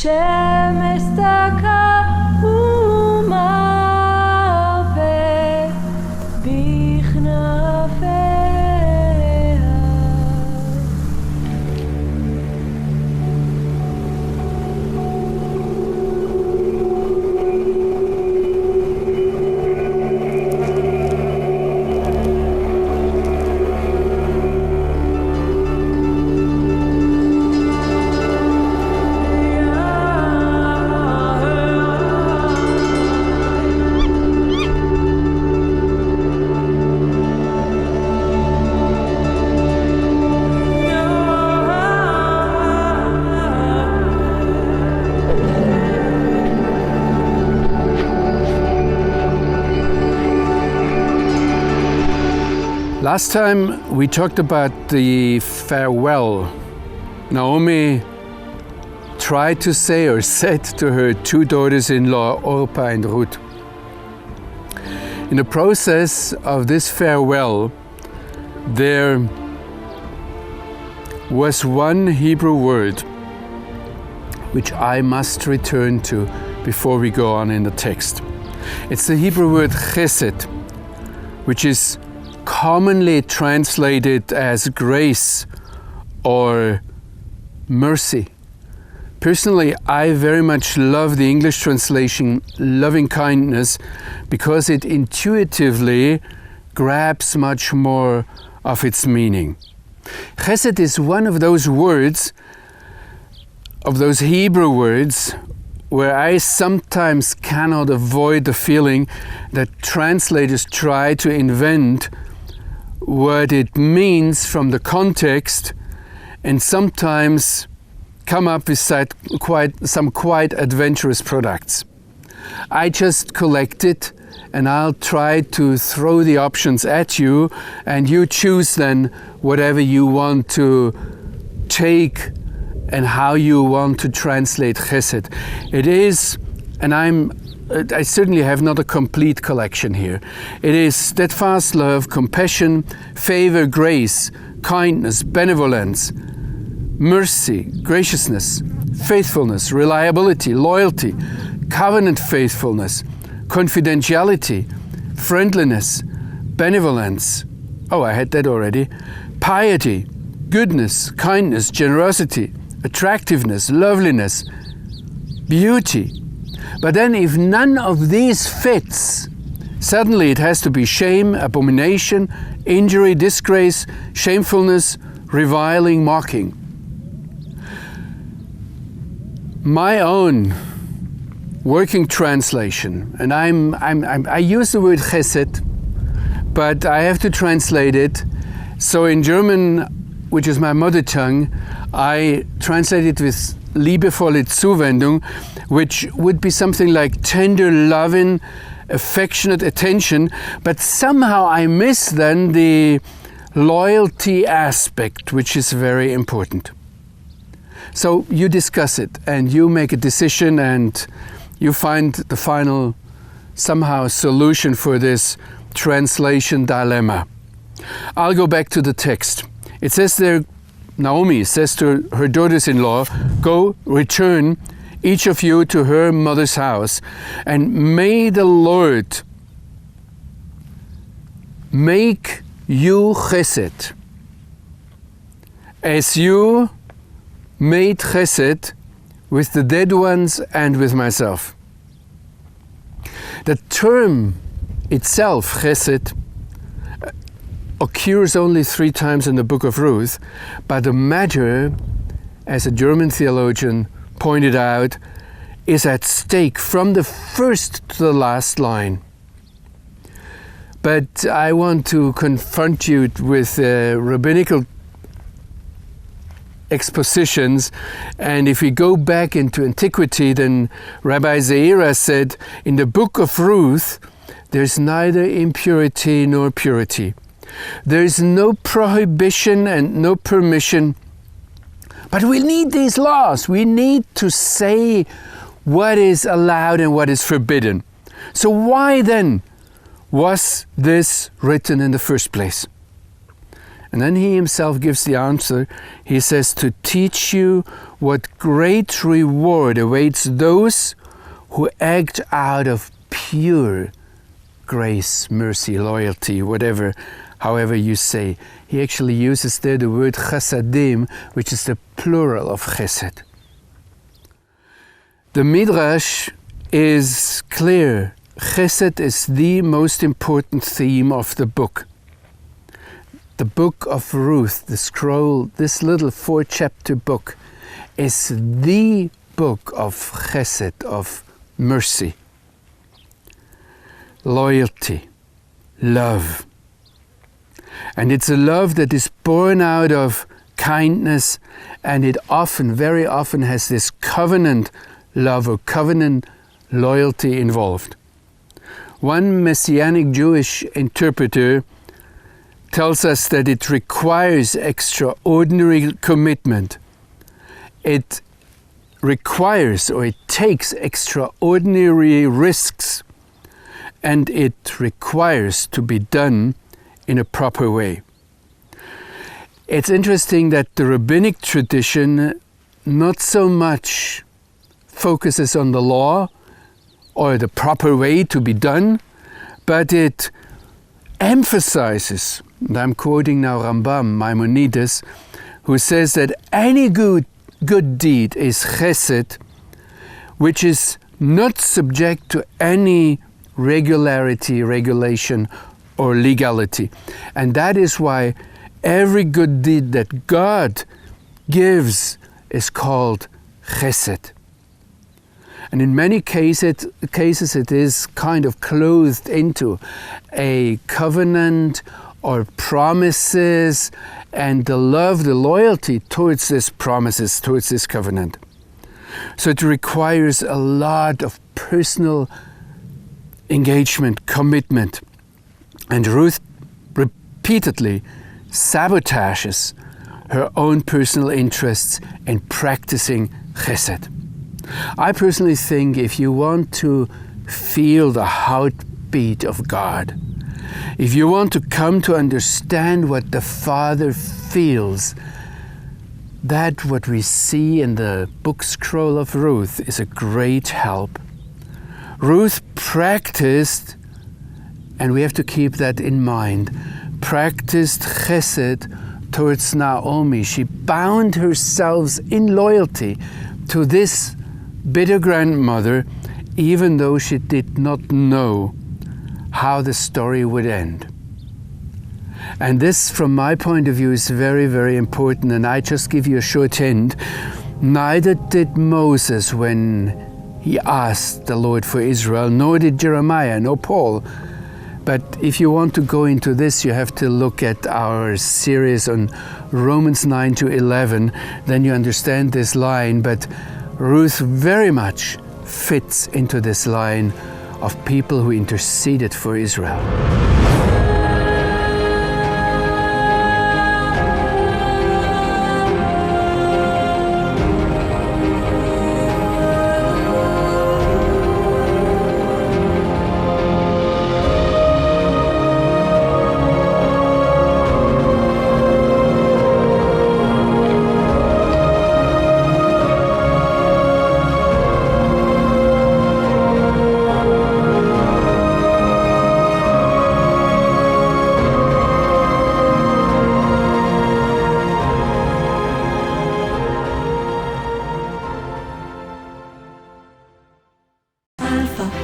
שמש דקה ומוות בכנפיה. Last time we talked about the farewell Naomi tried to say or said to her two daughters-in-law, Orpah and Ruth. In the process of this farewell, there was one Hebrew word which I must return to before we go on in the text. It's the Hebrew word Hesed, which is commonly translated as grace or mercy. Personally, I very much love the English translation loving kindness because it intuitively grabs much more of its meaning. Chesed is one of those words, of those Hebrew words, where I sometimes cannot avoid the feeling that translators try to invent what it means from the context and sometimes come up with some quite adventurous products. I just collect it and I'll try to throw the options at you and you choose then whatever you want to take and how you want to translate Chesed. It is, and I certainly have not a complete collection here. It is steadfast love, compassion, favor, grace, kindness, benevolence, mercy, graciousness, faithfulness, reliability, loyalty, covenant faithfulness, confidentiality, friendliness, benevolence. Oh, I had that already. Piety, goodness, kindness, generosity, attractiveness, loveliness, beauty. But then if none of these fits, suddenly it has to be shame, abomination, injury, disgrace, shamefulness, reviling, mocking. My own working translation, and I use the word Chesed, but I have to translate it. So in German, which is my mother tongue, I translate it with liebevolle Zuwendung, which would be something like tender, loving, affectionate attention, but somehow I miss then the loyalty aspect, which is very important. So you discuss it and you make a decision and you find the final somehow solution for this translation dilemma. I'll go back to the text. It says there, Naomi says to her daughters-in-law, go, return, each of you to her mother's house, and may the Lord make you chesed, as you made chesed with the dead ones and with myself. The term itself, chesed, occurs only 3 times in the book of Ruth, but the matter, as a German theologian pointed out, is at stake from the first to the last line. But I want to confront you with rabbinical expositions, and if we go back into antiquity, then Rabbi Zeira said, in the book of Ruth, there's neither impurity nor purity. There is no prohibition and no permission. But we need these laws. We need to say what is allowed and what is forbidden. So why then was this written in the first place? And then he himself gives the answer. He says, to teach you what great reward awaits those who act out of pure grace, mercy, loyalty, however you say. He actually uses there the word chasadim, which is the plural of chesed. The Midrash is clear. Chesed is the most important theme of the book. The book of Ruth, the scroll, this little 4-chapter book, is the book of chesed, of mercy, loyalty, love. And it's a love that is born out of kindness, and it often, very often, has this covenant love or covenant loyalty involved. One Messianic Jewish interpreter tells us that it requires extraordinary commitment. It requires, or it takes, extraordinary risks, and it requires to be done in a proper way. It's interesting that the rabbinic tradition not so much focuses on the law or the proper way to be done, but it emphasizes, and I'm quoting now Rambam, Maimonides, who says that any good deed is chesed, which is not subject to any regularity, regulation, or legality. And that is why every good deed that God gives is called chesed. And in many cases it is kind of clothed into a covenant or promises and the love, the loyalty towards these promises, towards this covenant. So it requires a lot of personal engagement, commitment. And Ruth repeatedly sabotages her own personal interests in practicing chesed. I personally think if you want to feel the heartbeat of God, if you want to come to understand what the Father feels, that what we see in the book scroll of Ruth is a great help. Ruth practiced, and we have to keep that in mind, practiced chesed towards Naomi. She bound herself in loyalty to this bitter grandmother, even though she did not know how the story would end. And this, from my point of view, is very, very important. And I just give you a short hint. Neither did Moses when he asked the Lord for Israel, nor did Jeremiah, nor Paul. But if you want to go into this, you have to look at our series on Romans 9 to 11. Then you understand this line. But Ruth very much fits into this line of people who interceded for Israel. Alfa.